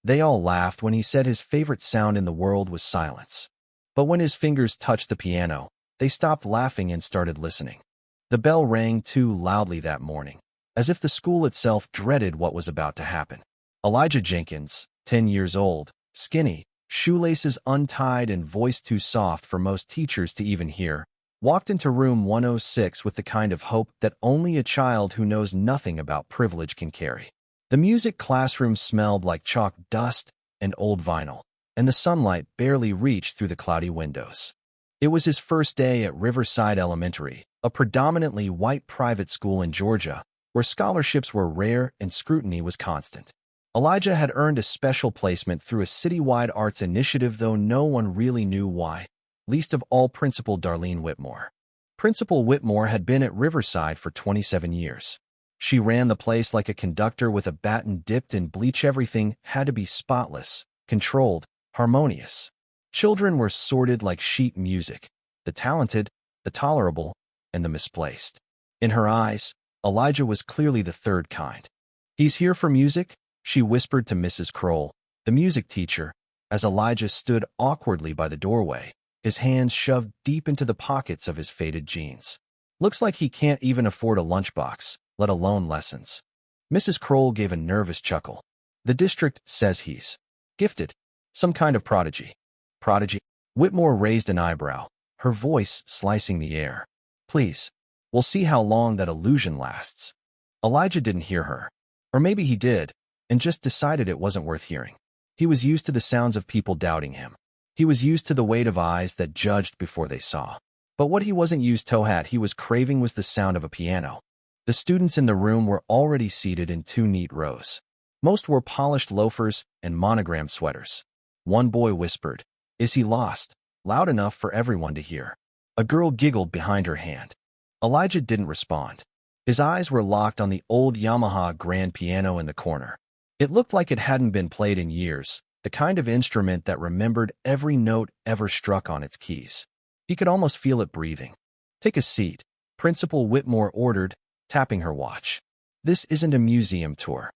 They all laughed when he said his favorite sound in the world was silence. But when his fingers touched the piano, they stopped laughing and started listening. The bell rang too loudly that morning, as if the school itself dreaded what was about to happen. Elijah Jenkins, 10 years old, skinny, shoelaces untied and voice too soft for most teachers to even hear, walked into room 106 with the kind of hope that only a child who knows nothing about privilege can carry. The music classroom smelled like chalk dust and old vinyl, and the sunlight barely reached through the cloudy windows. It was his first day at Riverside Elementary, a predominantly white private school in Georgia, where scholarships were rare and scrutiny was constant. Elijah had earned a special placement through a citywide arts initiative, though no one really knew why, least of all Principal Darlene Whitmore. Principal Whitmore had been at Riverside for 27 years. She ran the place like a conductor with a baton dipped in bleach. Everything had to be spotless, controlled, harmonious. Children were sorted like sheet music, the talented, the tolerable, and the misplaced. In her eyes, Elijah was clearly the third kind. "He's here for music?" she whispered to Mrs. Kroll, the music teacher, as Elijah stood awkwardly by the doorway, his hands shoved deep into the pockets of his faded jeans. "Looks like he can't even afford a lunchbox, let alone lessons." Mrs. Kroll gave a nervous chuckle. "The district says he's gifted, some kind of prodigy." "Prodigy?" Whitmore raised an eyebrow, her voice slicing the air. "Please, we'll see how long that illusion lasts." Elijah didn't hear her. Or maybe he did, and just decided it wasn't worth hearing. He was used to the sounds of people doubting him. He was used to the weight of eyes that judged before they saw. But what he wasn't used to, he was craving, was the sound of a piano. The students in the room were already seated in 2 neat rows. Most wore polished loafers and monogrammed sweaters. One boy whispered, "Is he lost?" loud enough for everyone to hear. A girl giggled behind her hand. Elijah didn't respond. His eyes were locked on the old Yamaha grand piano in the corner. It looked like it hadn't been played in years, the kind of instrument that remembered every note ever struck on its keys. He could almost feel it breathing. "Take a seat," Principal Whitmore ordered, tapping her watch. "This isn't a museum tour."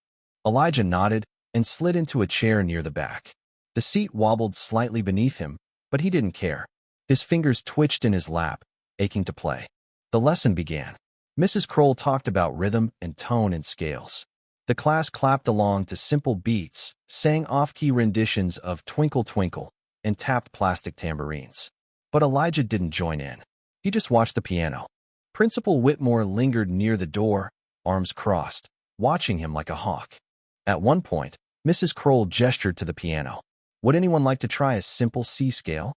Elijah nodded and slid into a chair near the back. The seat wobbled slightly beneath him, but he didn't care. His fingers twitched in his lap, aching to play. The lesson began. Mrs. Kroll talked about rhythm and tone and scales. The class clapped along to simple beats, sang off-key renditions of Twinkle Twinkle, and tapped plastic tambourines. But Elijah didn't join in. He just watched the piano. Principal Whitmore lingered near the door, arms crossed, watching him like a hawk. At one point, Mrs. Kroll gestured to the piano. "Would anyone like to try a simple C scale?"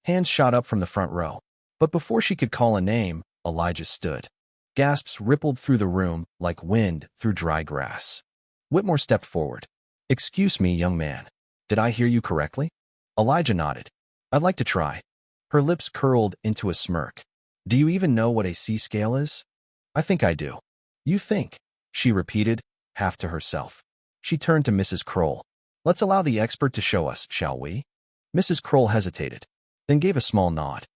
Hands shot up from the front row. But before she could call a name, Elijah stood. Gasps rippled through the room like wind through dry grass. Whitmore stepped forward. "Excuse me, young man. Did I hear you correctly?" Elijah nodded. "I'd like to try." Her lips curled into a smirk. "Do you even know what a C scale is?" "I think I do." "You think?" she repeated, half to herself. She turned to Mrs. Kroll. "Let's allow the expert to show us, shall we?" Mrs. Kroll hesitated, then gave a small nod.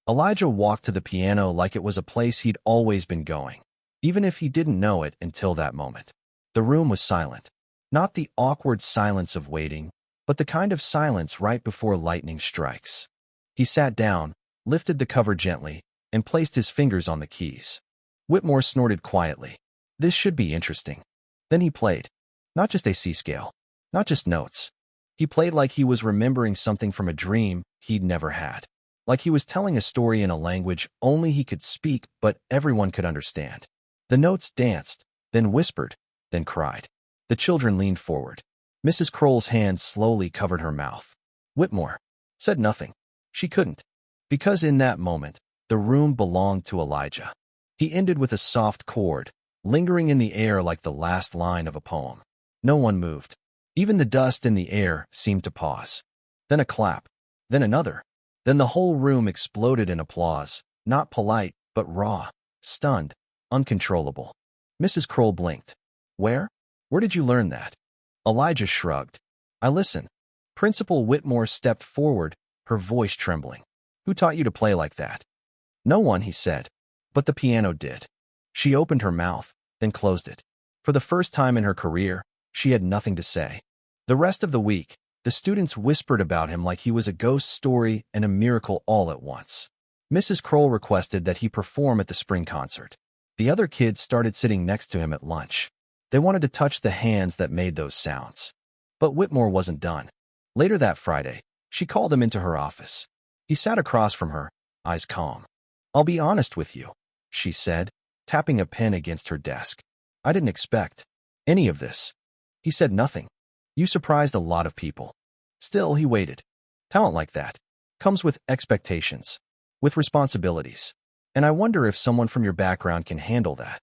Elijah walked to the piano like it was a place he'd always been going, even if he didn't know it until that moment. The room was silent. Not the awkward silence of waiting, but the kind of silence right before lightning strikes. He sat down, lifted the cover gently, and placed his fingers on the keys. Whitmore snorted quietly. "This should be interesting." Then he played. Not just a C scale. Not just notes. He played like he was remembering something from a dream he'd never had. Like he was telling a story in a language only he could speak but everyone could understand. The notes danced, then whispered, then cried. The children leaned forward. Mrs. Kroll's hand slowly covered her mouth. Whitmore said nothing. She couldn't. Because in that moment, the room belonged to Elijah. He ended with a soft chord, lingering in the air like the last line of a poem. No one moved. Even the dust in the air seemed to pause. Then a clap. Then another. Then the whole room exploded in applause, not polite, but raw, stunned, uncontrollable. Mrs. Kroll blinked. Where did you learn that?" Elijah shrugged. "I listen." Principal Whitmore stepped forward, her voice trembling. "Who taught you to play like that?" "No one," he said. But the piano did. She opened her mouth, then closed it. For the first time in her career, she had nothing to say. The rest of the week, the students whispered about him like he was a ghost story and a miracle all at once. Mrs. Kroll requested that he perform at the spring concert. The other kids started sitting next to him at lunch. They wanted to touch the hands that made those sounds. But Whitmore wasn't done. Later that Friday, she called him into her office. He sat across from her, eyes calm. "I'll be honest with you," she said, tapping a pen against her desk. "I didn't expect any of this." He said nothing. "You surprised a lot of people." Still, he waited. "Talent like that comes with expectations, with responsibilities. And I wonder if someone from your background can handle that."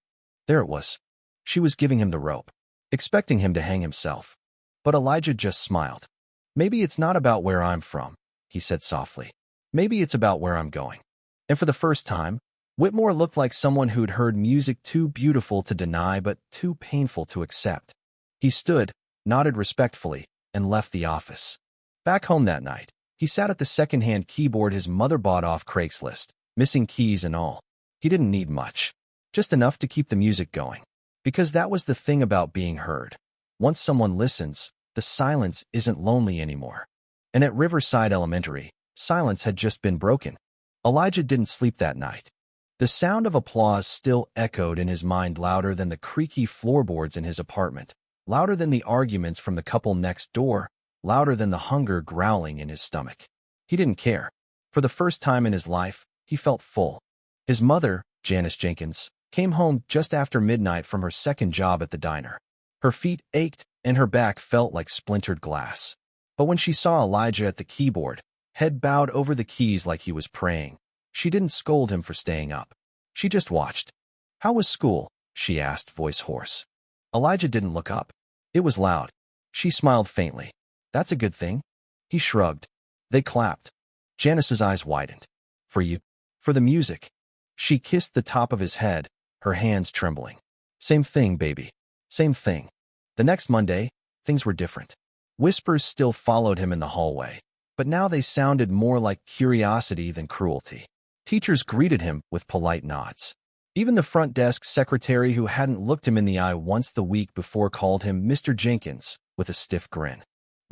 There it was. She was giving him the rope, expecting him to hang himself. But Elijah just smiled. "Maybe it's not about where I'm from," he said softly. "Maybe it's about where I'm going." And for the first time, Whitmore looked like someone who'd heard music too beautiful to deny but too painful to accept. He stood, nodded respectfully, and left the office. Back home that night, he sat at the second-hand keyboard his mother bought off Craigslist, missing keys and all. He didn't need much, just enough to keep the music going. Because that was the thing about being heard. Once someone listens, the silence isn't lonely anymore. And at Riverside Elementary, silence had just been broken. Elijah didn't sleep that night. The sound of applause still echoed in his mind louder than the creaky floorboards in his apartment, louder than the arguments from the couple next door, louder than the hunger growling in his stomach. He didn't care. For the first time in his life, he felt full. His mother, Janice Jenkins, came home just after midnight from her second job at the diner. Her feet ached and her back felt like splintered glass. But when she saw Elijah at the keyboard, head bowed over the keys like he was praying, she didn't scold him for staying up. She just watched. "How was school?" she asked, voice hoarse. Elijah didn't look up. It was loud. She smiled faintly. "That's a good thing." He shrugged. They clapped. Janice's eyes widened. "For you?" "For the music." She kissed the top of his head, her hands trembling. "Same thing, baby. Same thing." The next Monday, things were different. Whispers still followed him in the hallway, but now they sounded more like curiosity than cruelty. Teachers greeted him with polite nods. Even the front desk secretary who hadn't looked him in the eye once the week before called him Mr. Jenkins with a stiff grin.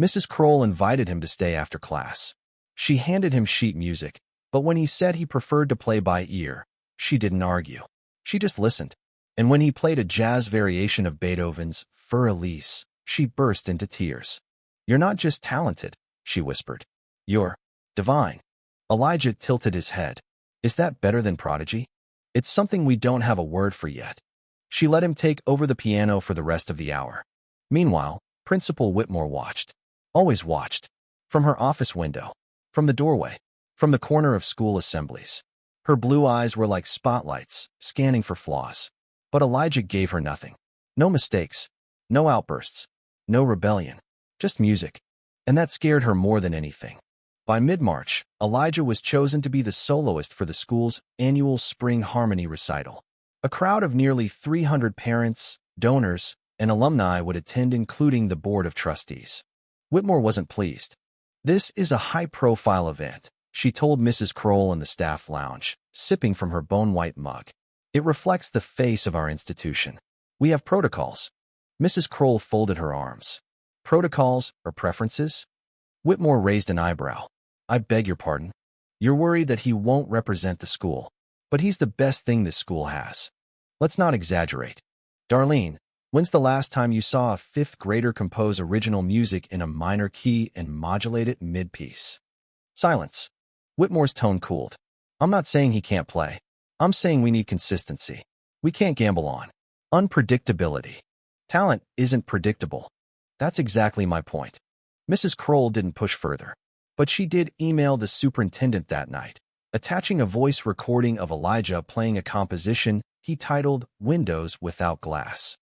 Mrs. Kroll invited him to stay after class. She handed him sheet music, but when he said he preferred to play by ear, she didn't argue. She just listened. And when he played a jazz variation of Beethoven's Für Elise, she burst into tears. "You're not just talented," she whispered. "You're divine." Elijah tilted his head. "Is that better than prodigy?" "It's something we don't have a word for yet." She let him take over the piano for the rest of the hour. Meanwhile, Principal Whitmore watched. Always watched. From her office window. From the doorway. From the corner of school assemblies. Her blue eyes were like spotlights, scanning for flaws. But Elijah gave her nothing. No mistakes. No outbursts. No rebellion. Just music. And that scared her more than anything. By mid-March, Elijah was chosen to be the soloist for the school's annual Spring Harmony recital. A crowd of nearly 300 parents, donors, and alumni would attend, including the Board of Trustees. Whitmore wasn't pleased. "This is a high-profile event," she told Mrs. Kroll in the staff lounge, sipping from her bone-white mug. "It reflects the face of our institution. We have protocols." Mrs. Kroll folded her arms. "Protocols or preferences?" Whitmore raised an eyebrow. "I beg your pardon. You're worried that he won't represent the school. But he's the best thing this school has. Let's not exaggerate. Darlene, when's the last time you saw a fifth grader compose original music in a minor key and modulate it mid-piece?" Silence. Whitmore's tone cooled. "I'm not saying he can't play. I'm saying we need consistency. We can't gamble on unpredictability. Talent isn't predictable." "That's exactly my point." Mrs. Kroll didn't push further. But she did email the superintendent that night, attaching a voice recording of Elijah playing a composition he titled Windows Without Glass.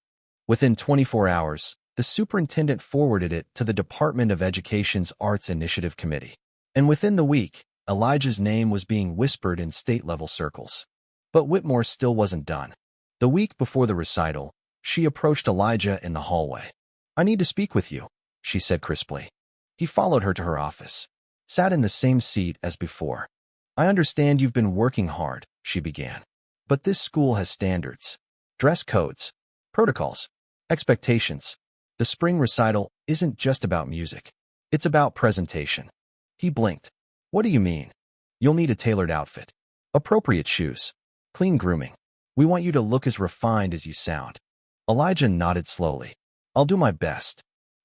Within 24 hours, the superintendent forwarded it to the Department of Education's Arts Initiative Committee. And within the week, Elijah's name was being whispered in state-level circles. But Whitmore still wasn't done. The week before the recital, she approached Elijah in the hallway. "I need to speak with you," she said crisply. He followed her to her office, sat in the same seat as before. "I understand you've been working hard," she began. "But this school has standards, dress codes, protocols, expectations. The spring recital isn't just about music. It's about presentation. He blinked. What do you mean? You'll need a tailored outfit. Appropriate shoes. Clean grooming. We want you to look as refined as you sound. Elijah nodded slowly. I'll do my best.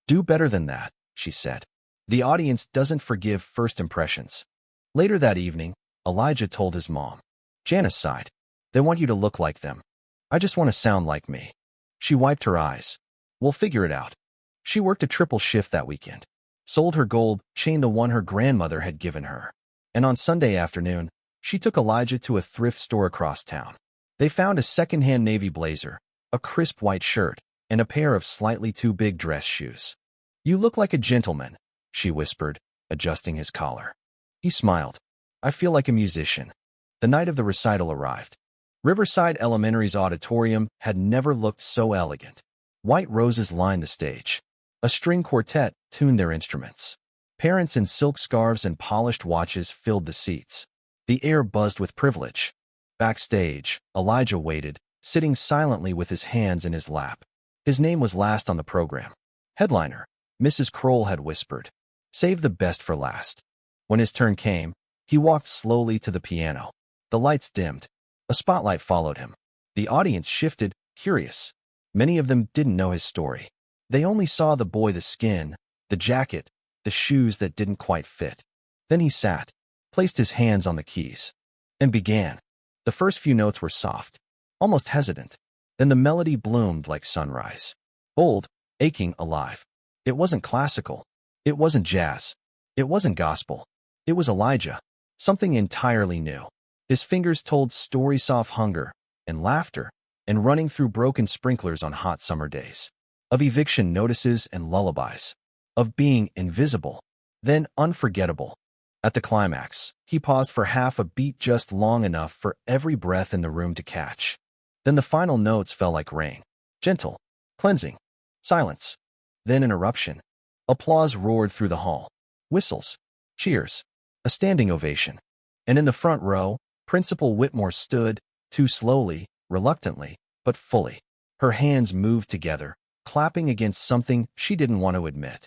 Do better than that, she said. The audience doesn't forgive first impressions. Later that evening, Elijah told his mom. Janice sighed. They want you to look like them. I just want to sound like me. She wiped her eyes. We'll figure it out. She worked a triple shift that weekend. Sold her gold chain, the one her grandmother had given her. And on Sunday afternoon, she took Elijah to a thrift store across town. They found a second-hand navy blazer, a crisp white shirt, and a pair of slightly too big dress shoes. You look like a gentleman, she whispered, adjusting his collar. He smiled. I feel like a musician. The night of the recital arrived. Riverside Elementary's auditorium had never looked so elegant. White roses lined the stage. A string quartet tuned their instruments. Parents in silk scarves and polished watches filled the seats. The air buzzed with privilege. Backstage, Elijah waited, sitting silently with his hands in his lap. His name was last on the program. Headliner, Mrs. Kroll had whispered. Save the best for last. When his turn came, he walked slowly to the piano. The lights dimmed. A spotlight followed him. The audience shifted, curious. Many of them didn't know his story. They only saw the boy, the skin, the jacket, the shoes that didn't quite fit. Then he sat, placed his hands on the keys, and began. The first few notes were soft, almost hesitant. Then the melody bloomed like sunrise. Bold, aching, alive. It wasn't classical. It wasn't jazz. It wasn't gospel. It was Elijah. Something entirely new. His fingers told stories of hunger and laughter and running through broken sprinklers on hot summer days. Of eviction notices and lullabies. Of being invisible, then unforgettable. At the climax, he paused for half a beat, just long enough for every breath in the room to catch. Then the final notes fell like rain. Gentle, cleansing, silence. Then an eruption. Applause roared through the hall. Whistles, cheers, a standing ovation. And in the front row, Principal Whitmore stood, too slowly, reluctantly, but fully. Her hands moved together, clapping against something she didn't want to admit.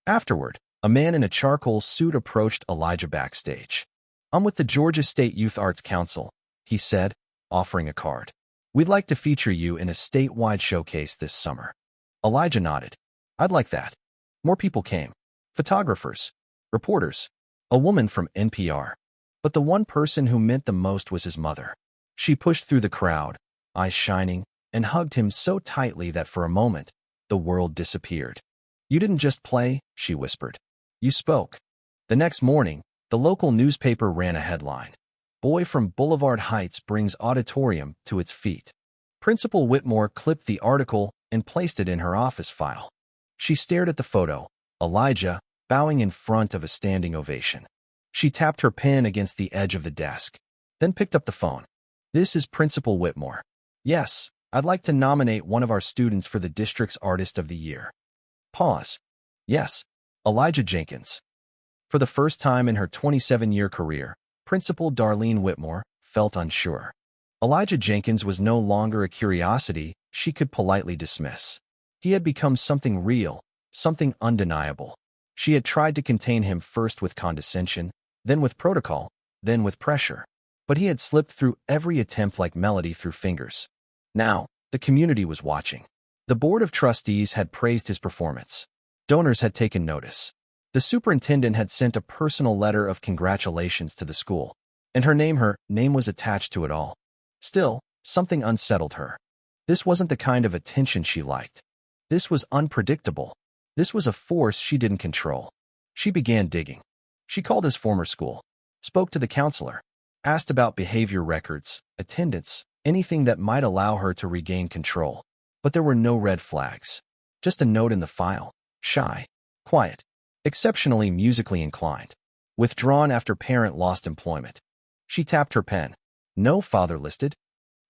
Afterward, a man in a charcoal suit approached Elijah backstage. I'm with the Georgia State Youth Arts Council, he said, offering a card. We'd like to feature you in a statewide showcase this summer. Elijah nodded. I'd like that. More people came. Photographers, reporters, a woman from NPR. But the one person who meant the most was his mother. She pushed through the crowd, eyes shining, and hugged him so tightly that for a moment, the world disappeared. You didn't just play, she whispered. You spoke. The next morning, the local newspaper ran a headline. Boy from Boulevard Heights brings auditorium to its feet. Principal Whitmore clipped the article and placed it in her office file. She stared at the photo, Elijah, bowing in front of a standing ovation. She tapped her pen against the edge of the desk, then picked up the phone. This is Principal Whitmore. Yes, I'd like to nominate one of our students for the district's Artist of the Year. Pause. Yes, Elijah Jenkins. For the first time in her 27-year career, Principal Darlene Whitmore felt unsure. Elijah Jenkins was no longer a curiosity she could politely dismiss. He had become something real, something undeniable. She had tried to contain him first with condescension, then with protocol, then with pressure. But he had slipped through every attempt like melody through fingers. Now, the community was watching. The Board of Trustees had praised his performance. Donors had taken notice. The superintendent had sent a personal letter of congratulations to the school, and her name was attached to it all. Still, something unsettled her. This wasn't the kind of attention she liked. This was unpredictable. This was a force she didn't control. She began digging. She called his former school, spoke to the counselor, asked about behavior records, attendance, anything that might allow her to regain control. But there were no red flags. Just a note in the file. Shy, quiet, exceptionally musically inclined. Withdrawn after parent lost employment. She tapped her pen. No father listed.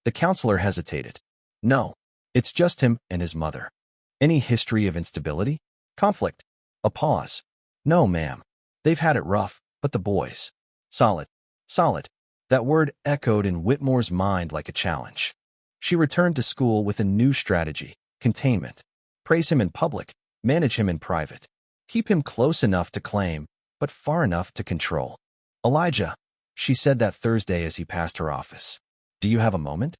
The counselor hesitated. No, it's just him and his mother. Any history of instability? Conflict? A pause. No, ma'am. They've had it rough, but the boys. Solid. Solid. That word echoed in Whitmore's mind like a challenge. She returned to school with a new strategy, containment. Praise him in public, Manage him in private. Keep him close enough to claim, but far enough to control. Elijah, she said that Thursday as he passed her office. Do you have a moment?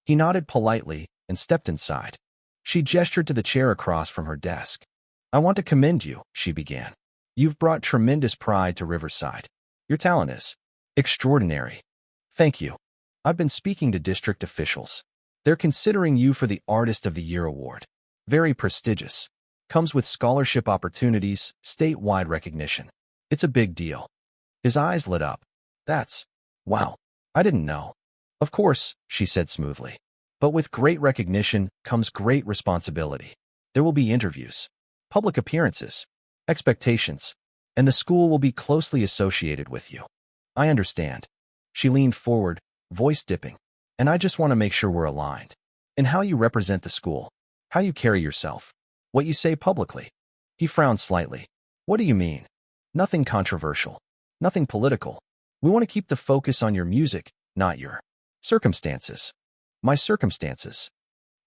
He nodded politely and stepped inside. She gestured to the chair across from her desk. I want to commend you, she began. You've brought tremendous pride to Riverside. Your talent is extraordinary. Thank you. I've been speaking to district officials. They're considering you for the Artist of the Year award. Very prestigious. Comes with scholarship opportunities, statewide recognition. It's a big deal. His eyes lit up. Wow. I didn't know. Of course, she said smoothly. But with great recognition comes great responsibility. There will be interviews, public appearances, expectations, and the school will be closely associated with you. I understand. She leaned forward, voice dipping. And I just want to make sure we're aligned. In how you represent the school, how you carry yourself, what you say publicly. He frowned slightly. What do you mean? Nothing controversial. Nothing political. We want to keep the focus on your music, not your circumstances. My circumstances.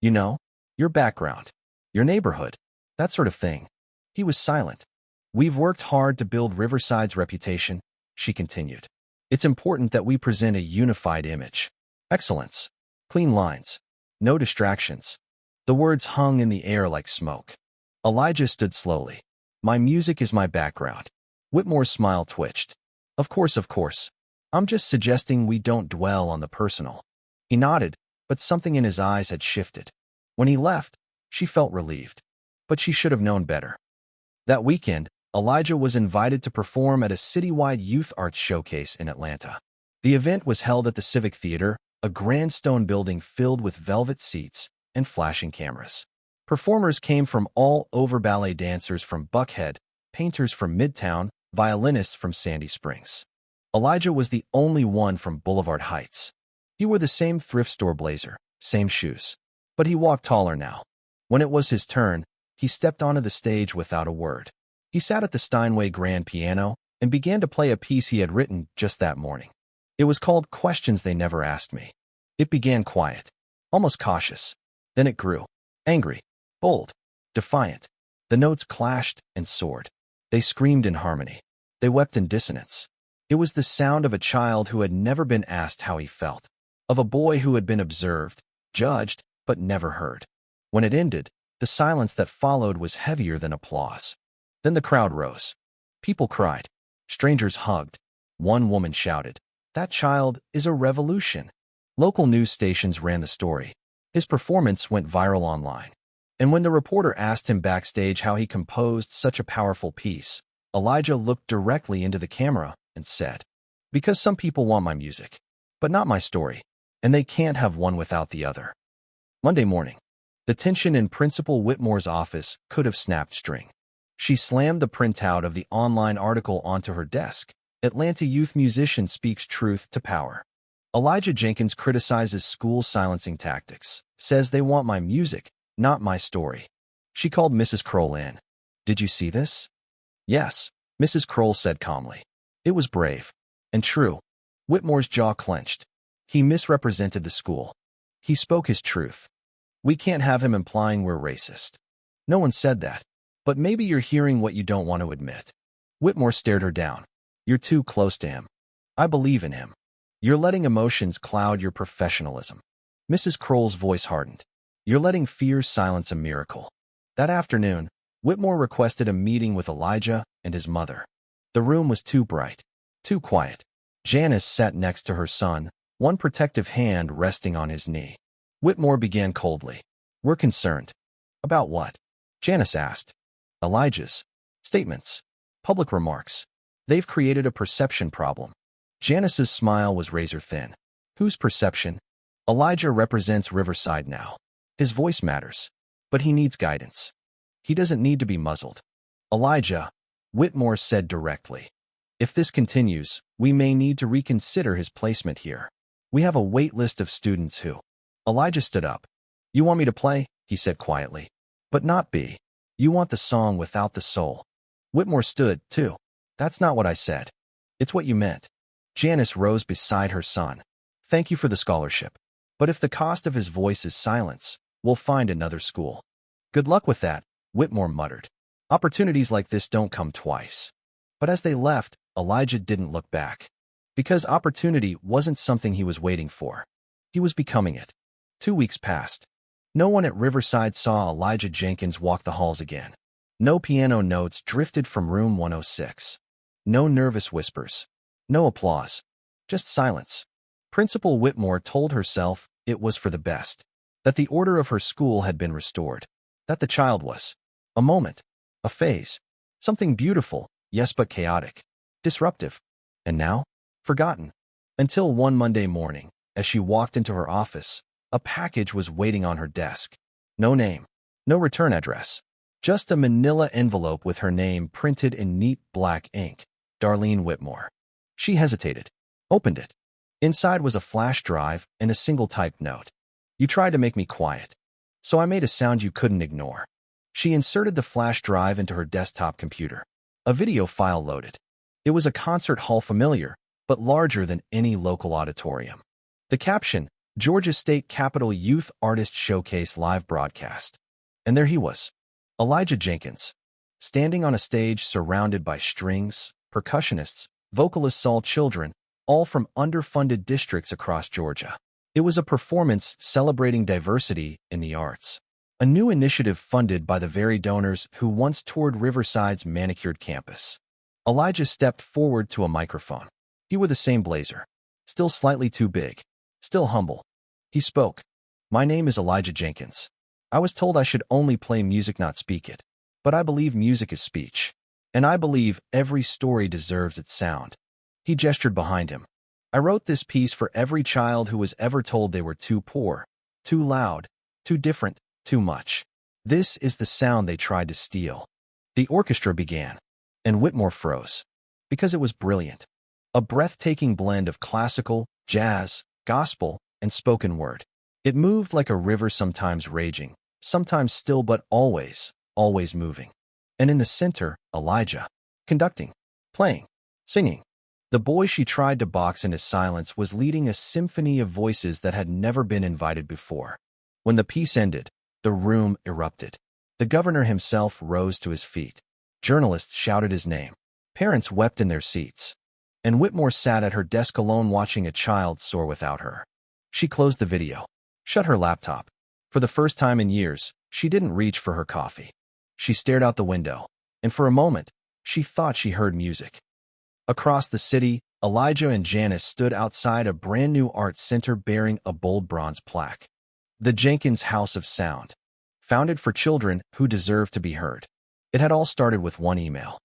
You know, your background, your neighborhood, that sort of thing. He was silent. We've worked hard to build Riverside's reputation, she continued. It's important that we present a unified image. Excellence. Clean lines. No distractions. The words hung in the air like smoke. Elijah stood slowly. My music is my background. Whitmore's smile twitched. Of course. I'm just suggesting we don't dwell on the personal. He nodded, but something in his eyes had shifted. When he left, she felt relieved. But she should have known better. That weekend, Elijah was invited to perform at a citywide youth arts showcase in Atlanta. The event was held at the Civic Theater, a grand stone building filled with velvet seats and flashing cameras. Performers came from all over: ballet dancers from Buckhead, painters from Midtown, violinists from Sandy Springs. Elijah was the only one from Boulevard Heights. He wore the same thrift store blazer, same shoes. But he walked taller now. When it was his turn, he stepped onto the stage without a word. He sat at the Steinway grand piano and began to play a piece he had written just that morning. It was called Questions They Never Asked Me. It began quiet, almost cautious. Then it grew. Angry, bold, defiant. The notes clashed and soared. They screamed in harmony. They wept in dissonance. It was the sound of a child who had never been asked how he felt, of a boy who had been observed, judged, but never heard. When it ended, the silence that followed was heavier than applause. Then the crowd rose. People cried. Strangers hugged. One woman shouted, "That child is a revolution." Local news stations ran the story. His performance went viral online. And when the reporter asked him backstage how he composed such a powerful piece, Elijah looked directly into the camera and said, "Because some people want my music, but not my story, and they can't have one without the other." Monday morning, the tension in Principal Whitmore's office could have snapped string. She slammed the printout of the online article onto her desk. Atlanta youth musician speaks truth to power. Elijah Jenkins criticizes school silencing tactics, says they want my music, not my story. She called Mrs. Kroll in. "Did you see this?" "Yes," Mrs. Kroll said calmly. It was brave and true. Whitmore's jaw clenched. He misrepresented the school. He spoke his truth. We can't have him implying we're racist. No one said that. But maybe you're hearing what you don't want to admit. Whitmore stared her down. You're too close to him. I believe in him. You're letting emotions cloud your professionalism. Mrs. Kroll's voice hardened. You're letting fear silence a miracle. That afternoon, Whitmore requested a meeting with Elijah and his mother. The room was too bright, too quiet. Janice sat next to her son, one protective hand resting on his knee. Whitmore began coldly. "We're concerned." "About what?" Janice asked. "Elijah's statements, public remarks. They've created a perception problem." Janice's smile was razor-thin. "Whose perception?" "Elijah represents Riverside now. His voice matters, but he needs guidance. He doesn't need to be muzzled." "Elijah," Whitmore said directly, "if this continues, we may need to reconsider his placement here. We have a wait list of students who—" Elijah stood up. "You want me to play?" he said quietly. "But not be. You want the song without the soul." Whitmore stood, too. "That's not what I said. It's what you meant." Janice rose beside her son. "Thank you for the scholarship. But if the cost of his voice is silence, we'll find another school." "Good luck with that," Whitmore muttered. Opportunities like this don't come twice. But as they left, Elijah didn't look back. Because opportunity wasn't something he was waiting for. He was becoming it. 2 weeks passed. No one at Riverside saw Elijah Jenkins walk the halls again. No piano notes drifted from room 106. No nervous whispers. No applause. Just silence. Principal Whitmore told herself it was for the best. That the order of her school had been restored. That the child was a moment, a phase, something beautiful, yes but chaotic, disruptive. And now? Forgotten. Until one Monday morning, as she walked into her office, a package was waiting on her desk. No name. No return address. Just a manila envelope with her name printed in neat black ink. Darlene Whitmore. She hesitated. Opened it. Inside was a flash drive and a single typed note. You tried to make me quiet, so I made a sound you couldn't ignore. She inserted the flash drive into her desktop computer. A video file loaded. It was a concert hall familiar, but larger than any local auditorium. The caption, Georgia State Capitol Youth Artist Showcase Live Broadcast. And there he was, Elijah Jenkins, standing on a stage surrounded by strings, percussionists, vocalists, all children, all from underfunded districts across Georgia. It was a performance celebrating diversity in the arts, a new initiative funded by the very donors who once toured Riverside's manicured campus. Elijah stepped forward to a microphone. He wore the same blazer, still slightly too big, still humble. He spoke. My name is Elijah Jenkins. I was told I should only play music, not speak it. But I believe music is speech. And I believe every story deserves its sound. He gestured behind him. I wrote this piece for every child who was ever told they were too poor, too loud, too different, too much. This is the sound they tried to steal. The orchestra began, and Whitmore froze, because it was brilliant. A breathtaking blend of classical, jazz, gospel, and spoken word. It moved like a river, sometimes raging, sometimes still, but always, always moving. And in the center, Elijah, conducting, playing, singing. The boy she tried to box into silence was leading a symphony of voices that had never been invited before. When the piece ended, the room erupted. The governor himself rose to his feet. Journalists shouted his name. Parents wept in their seats. And Whitmore sat at her desk alone, watching a child soar without her. She closed the video, shut her laptop. For the first time in years, she didn't reach for her coffee. She stared out the window, and for a moment, she thought she heard music. Across the city, Elijah and Janice stood outside a brand-new art center bearing a bold bronze plaque. The Jenkins House of Sound, founded for children who deserve to be heard. It had all started with one email.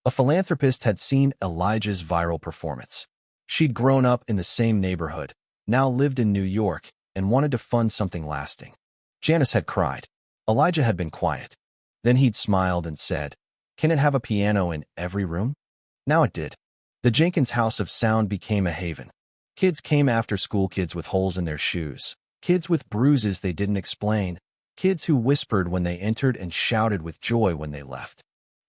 A philanthropist had seen Elijah's viral performance. She'd grown up in the same neighborhood, now lived in New York, and wanted to fund something lasting. Janice had cried. Elijah had been quiet. Then he'd smiled and said, "Can it have a piano in every room?" Now it did. The Jenkins House of Sound became a haven. Kids came after school, kids with holes in their shoes, kids with bruises they didn't explain, kids who whispered when they entered and shouted with joy when they left.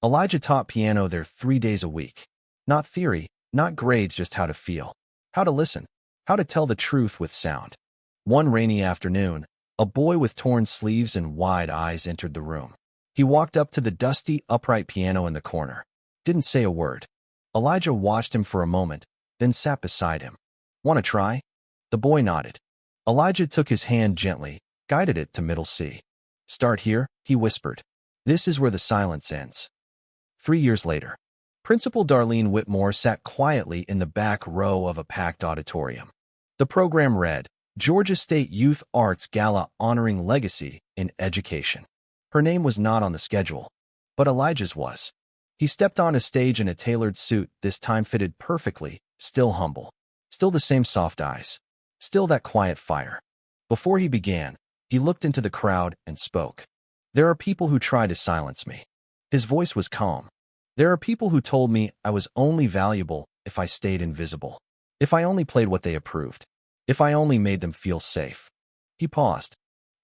Elijah taught piano there 3 days a week. Not theory, not grades, just how to feel, how to listen, how to tell the truth with sound. One rainy afternoon, a boy with torn sleeves and wide eyes entered the room. He walked up to the dusty, upright piano in the corner. Didn't say a word. Elijah watched him for a moment, then sat beside him. Want to try? The boy nodded. Elijah took his hand gently, guided it to middle C. Start here, he whispered. This is where the silence ends. 3 years later, Principal Darlene Whitmore sat quietly in the back row of a packed auditorium. The program read, Georgia State Youth Arts Gala Honoring Legacy in Education. Her name was not on the schedule, but Elijah's was. He stepped on a stage in a tailored suit, this time fitted perfectly, still humble. Still the same soft eyes. Still that quiet fire. Before he began, he looked into the crowd and spoke. There are people who try to silence me. His voice was calm. There are people who told me I was only valuable if I stayed invisible. If I only played what they approved. If I only made them feel safe. He paused.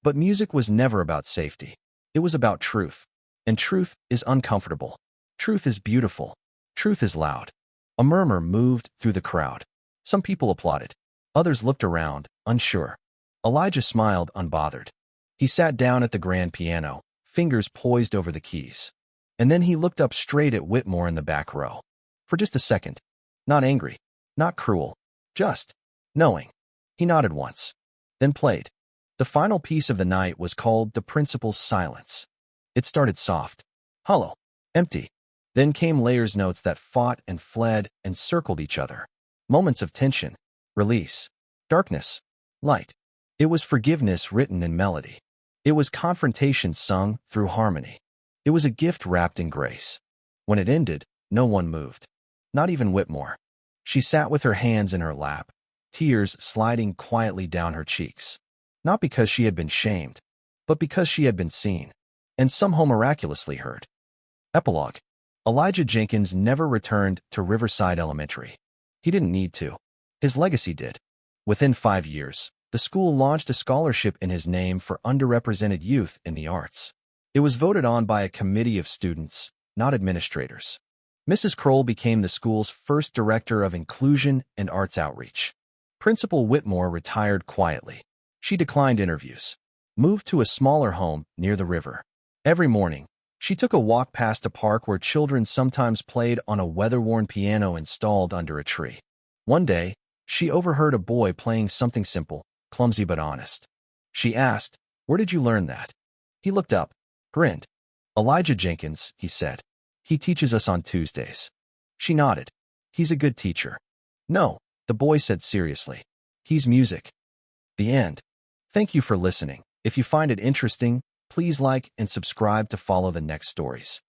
But music was never about safety. It was about truth. And truth is uncomfortable. Truth is beautiful. Truth is loud. A murmur moved through the crowd. Some people applauded. Others looked around, unsure. Elijah smiled, unbothered. He sat down at the grand piano, fingers poised over the keys. And then he looked up straight at Whitmore in the back row. For just a second. Not angry. Not cruel. Just knowing. He nodded once. Then played. The final piece of the night was called The Principal's Silence. It started soft. Hollow. Empty. Then came layers notes that fought and fled and circled each other. Moments of tension. Release. Darkness. Light. It was forgiveness written in melody. It was confrontation sung through harmony. It was a gift wrapped in grace. When it ended, no one moved. Not even Whitmore. She sat with her hands in her lap, tears sliding quietly down her cheeks. Not because she had been shamed, but because she had been seen, and somehow miraculously heard. Epilogue. Elijah Jenkins never returned to Riverside Elementary. He didn't need to. His legacy did. Within 5 years, the school launched a scholarship in his name for underrepresented youth in the arts. It was voted on by a committee of students, not administrators. Mrs. Kroll became the school's first director of inclusion and arts outreach. Principal Whitmore retired quietly. She declined interviews, moved to a smaller home near the river. Every morning, she took a walk past a park where children sometimes played on a weather-worn piano installed under a tree. One day, she overheard a boy playing something simple, clumsy but honest. She asked, "Where did you learn that?" He looked up, grinned. "Elijah Jenkins," he said. "He teaches us on Tuesdays." She nodded. "He's a good teacher." "No," the boy said seriously. "He's music." The end. Thank you for listening. If you find it interesting, please like and subscribe to follow the next stories.